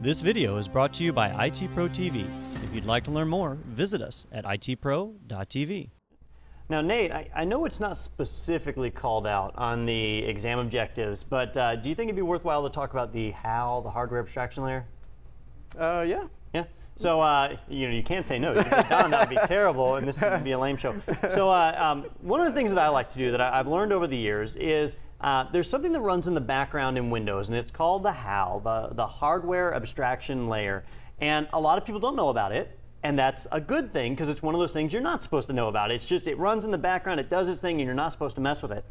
This video is brought to you by IT Pro TV. If you'd like to learn more, visit us at itpro.tv. Now, Nate, I know it's not specifically called out on the exam objectives, but do you think it'd be worthwhile to talk about the HAL, the hardware abstraction layer? Yeah. Yeah. So, you can't say no. You can say, Don, that would be terrible, and this would be a lame show. So, one of the things that I like to do that I've learned over the years is there's something that runs in the background in Windows, and it's called the HAL, the hardware abstraction layer. And a lot of people don't know about it, and that's a good thing because it's one of those things you're not supposed to know about. It's just, it runs in the background, it does its thing, and you're not supposed to mess with it.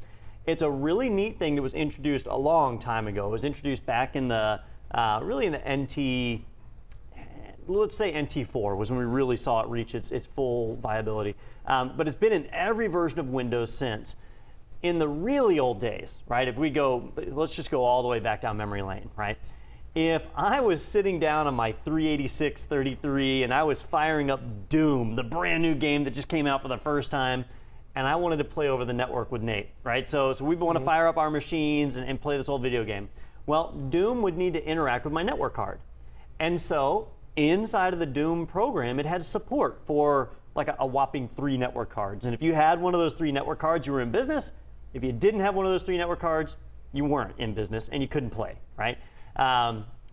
It's a really neat thing that was introduced a long time ago. It was introduced back in the, really in the NT, let's say NT4 was when we really saw it reach its full viability. But it's been in every version of Windows since. In the really old days, right, if we go, let's just go all the way back down memory lane, right? If I was sitting down on my 386-33 and I was firing up Doom, the brand new game that just came out for the first time, and I wanted to play over the network with Nate, right? So we want to fire up our machines and play this old video game. Well, Doom would need to interact with my network card. And so inside of the Doom program, it had support for like a whopping 3 network cards. And if you had one of those 3 network cards, you were in business. If you didn't have one of those 3 network cards, you weren't in business and you couldn't play, right?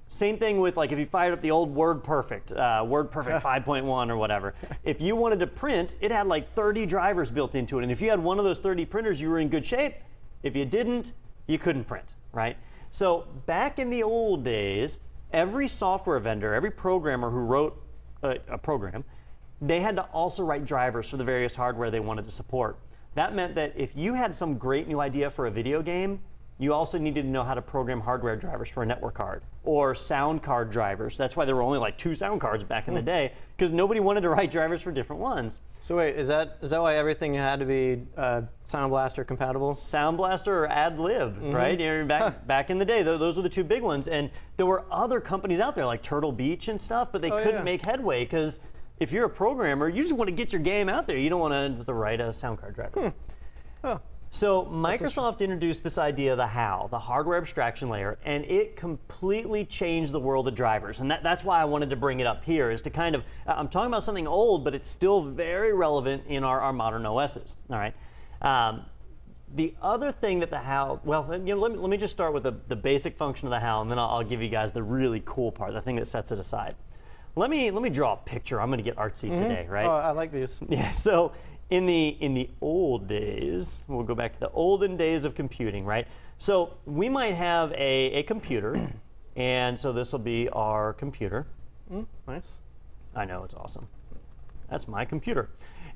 Same thing with like if you fired up the old WordPerfect 5.1 or whatever. If you wanted to print, it had like 30 drivers built into it. And if you had one of those 30 printers, you were in good shape. If you didn't, you couldn't print, right? So back in the old days, every software vendor, every programmer who wrote a program, they had to also write drivers for the various hardware they wanted to support. That meant that if you had some great new idea for a video game, you also needed to know how to program hardware drivers for a network card or sound card drivers. That's why there were only like 2 sound cards back in the day, because nobody wanted to write drivers for different ones. So wait, is that why everything had to be Sound Blaster compatible? Sound Blaster or AdLib, right? You know, back in the day, those were the 2 big ones. And there were other companies out there like Turtle Beach and stuff, but they couldn't make headway because if you're a programmer, you just want to get your game out there. You don't want to write a sound card driver. So Microsoft introduced this idea of the HAL, the hardware abstraction layer, and it completely changed the world of drivers. And that's why I wanted to bring it up here, is to kind of, I'm talking about something old, but it's still very relevant in our modern OSs, all right? The other thing that the HAL, well, you know, let me just start with the basic function of the HAL, and then I'll give you guys the really cool part, the thing that sets it aside. Let me draw a picture. I'm going to get artsy today, right? Oh, I like these. Yeah. So in the old days, we'll go back to the olden days of computing, right? So we might have a computer, and so this will be our computer. Nice. I know, it's awesome. That's my computer.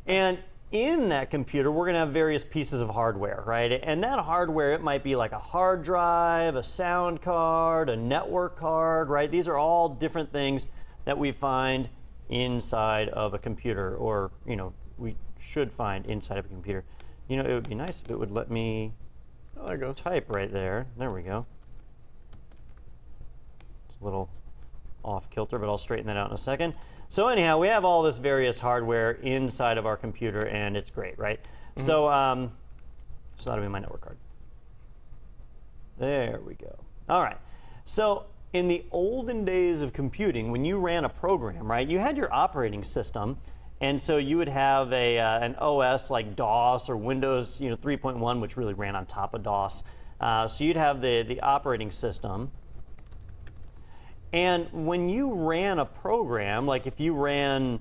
And in that computer, we're going to have various pieces of hardware, right? And that hardware, it might be like a hard drive, a sound card, a network card, right? These are all different things that we find inside of a computer, or, you know, we should find inside of a computer. You know, it would be nice if it would let me type right there. There we go. It's a little off kilter, but I'll straighten that out in a second. So anyhow, we have all this various hardware inside of our computer, and it's great, right? So, so that'll be my network card. There we go. All right. So in the olden days of computing, when you ran a program, right, you had your operating system, and so you would have an OS like DOS or Windows, 3.1, which really ran on top of DOS. So you'd have the operating system. And when you ran a program, like if you ran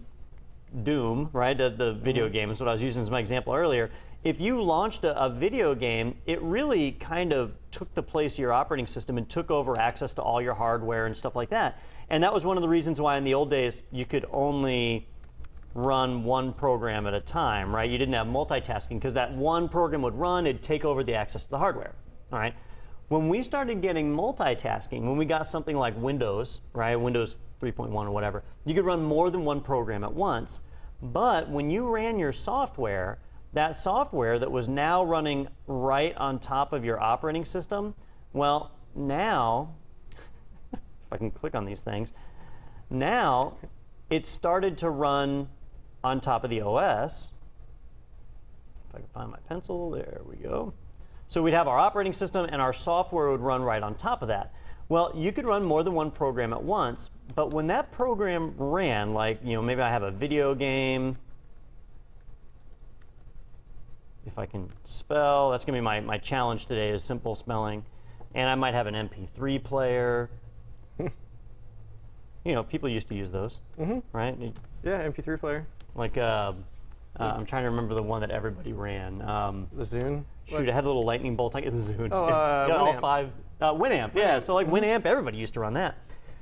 Doom, right, the video game is what I was using as my example earlier, if you launched a video game, it really kind of took the place of your operating system and took over access to all your hardware and stuff like that. And that was one of the reasons why in the old days you could only run one program at a time, right? You didn't have multitasking because that one program would run, it'd take over the access to the hardware, all right? When we started getting multitasking, when we got something like Windows, right, Windows 3.1 or whatever, you could run more than one program at once. But when you ran your software, that software that was now running right on top of your operating system, well, now, if I can click on these things, now it started to run on top of the OS. If I can find my pencil, there we go. So we'd have our operating system and our software would run right on top of that. Well, you could run more than one program at once, but when that program ran, like, maybe I have a video game. If I can spell, that's going to be my challenge today, is simple spelling. And I might have an MP3 player. People used to use those, right? Yeah, MP3 player. Like, I'm trying to remember the one that everybody ran. The Zune? Shoot, I had the little lightning bolt. I get the Zune. Oh, all five. Winamp, yeah. So like Winamp, everybody used to run that.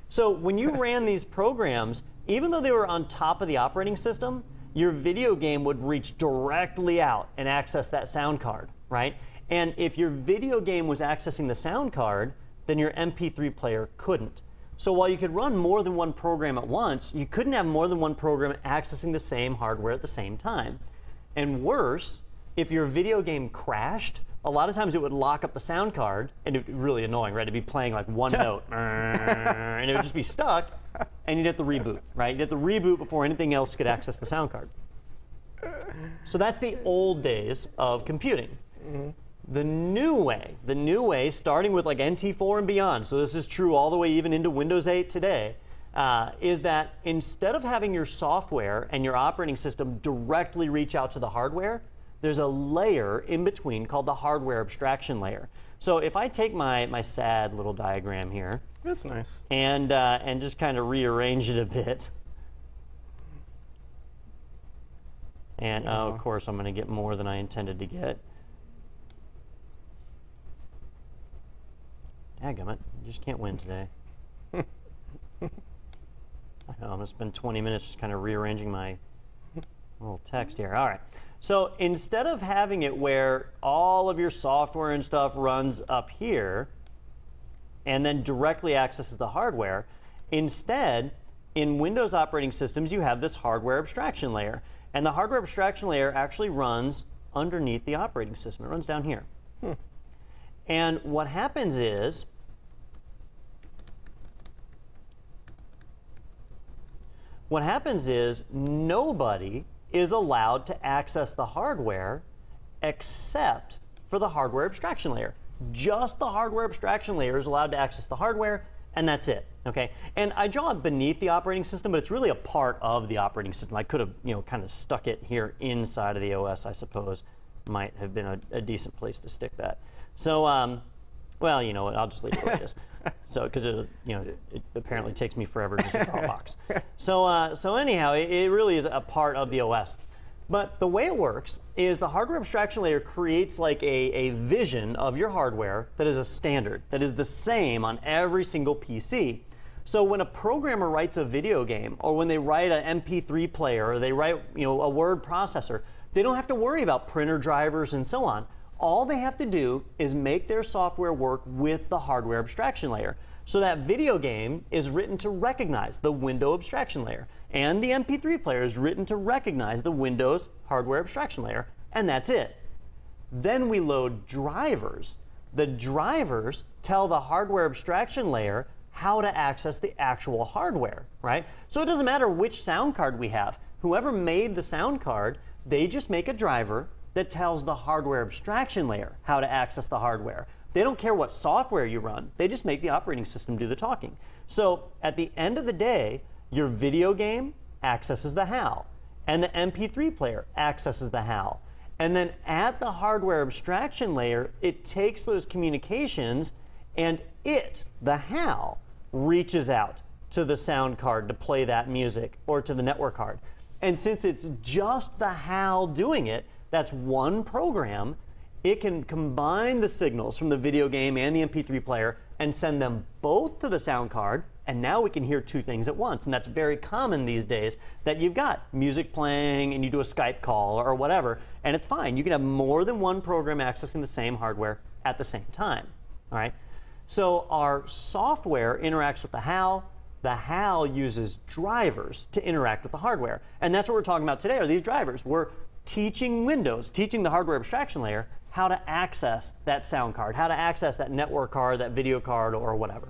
So when you ran these programs, even though they were on top of the operating system, your video game would reach directly out and access that sound card, right? And if your video game was accessing the sound card, then your MP3 player couldn't. So while you could run more than one program at once, you couldn't have more than one program accessing the same hardware at the same time. And worse, if your video game crashed, a lot of times it would lock up the sound card, and it would be really annoying, right? It'd be playing like one note, and it would just be stuck, and you'd have to reboot, right? You'd have to reboot before anything else could access the sound card. So that's the old days of computing. The new way, starting with like NT4 and beyond, so this is true all the way even into Windows 8 today, is that instead of having your software and your operating system directly reach out to the hardware, there's a layer in between called the hardware abstraction layer. So if I take my sad little diagram here, that's nice, and just kind of rearrange it a bit, and of course I'm going to get more than I intended to get. Dadgummit, you just can't win today. I know, I'm going to spend 20 minutes just kind of rearranging my little text here. All right. So instead of having it where all of your software and stuff runs up here and then directly accesses the hardware, instead, in Windows operating systems, you have this hardware abstraction layer. And the hardware abstraction layer actually runs underneath the operating system. It runs down here. And what happens is, nobody is allowed to access the hardware except for the hardware abstraction layer. Just the hardware abstraction layer is allowed to access the hardware, and that's it. Okay? And I draw it beneath the operating system, but it's really a part of the operating system. I could have, kind of stuck it here inside of the OS, I suppose. Might have been a decent place to stick that. So, well, you know what? I'll just leave it like this. So, because it apparently takes me forever to just draw a box. So anyhow, it really is a part of the OS. But the way it works is the hardware abstraction layer creates like a vision of your hardware that is a standard, that is the same on every single PC. So when a programmer writes a video game, or when they write an MP3 player, or they write a word processor, they don't have to worry about printer drivers and so on. All they have to do is make their software work with the hardware abstraction layer. So that video game is written to recognize the window abstraction layer, and the MP3 player is written to recognize the Windows hardware abstraction layer, and that's it. Then we load drivers. The drivers tell the hardware abstraction layer how to access the actual hardware, right? So it doesn't matter which sound card we have. Whoever made the sound card, they just make a driver that tells the hardware abstraction layer how to access the hardware. They don't care what software you run. They just make the operating system do the talking. So at the end of the day, your video game accesses the HAL, and the MP3 player accesses the HAL. And then at the hardware abstraction layer, it takes those communications and the HAL, reaches out to the sound card to play that music, or to the network card. And since it's just the HAL doing it, that's one program, it can combine the signals from the video game and the MP3 player and send them both to the sound card, and now we can hear two things at once. And that's very common these days, that you've got music playing and you do a Skype call or whatever, and it's fine. You can have more than one program accessing the same hardware at the same time. All right? So our software interacts with the HAL. The HAL uses drivers to interact with the hardware. And that's what we're talking about today, are these drivers. We're teaching Windows, teaching the hardware abstraction layer how to access that sound card, how to access that network card, that video card, or whatever.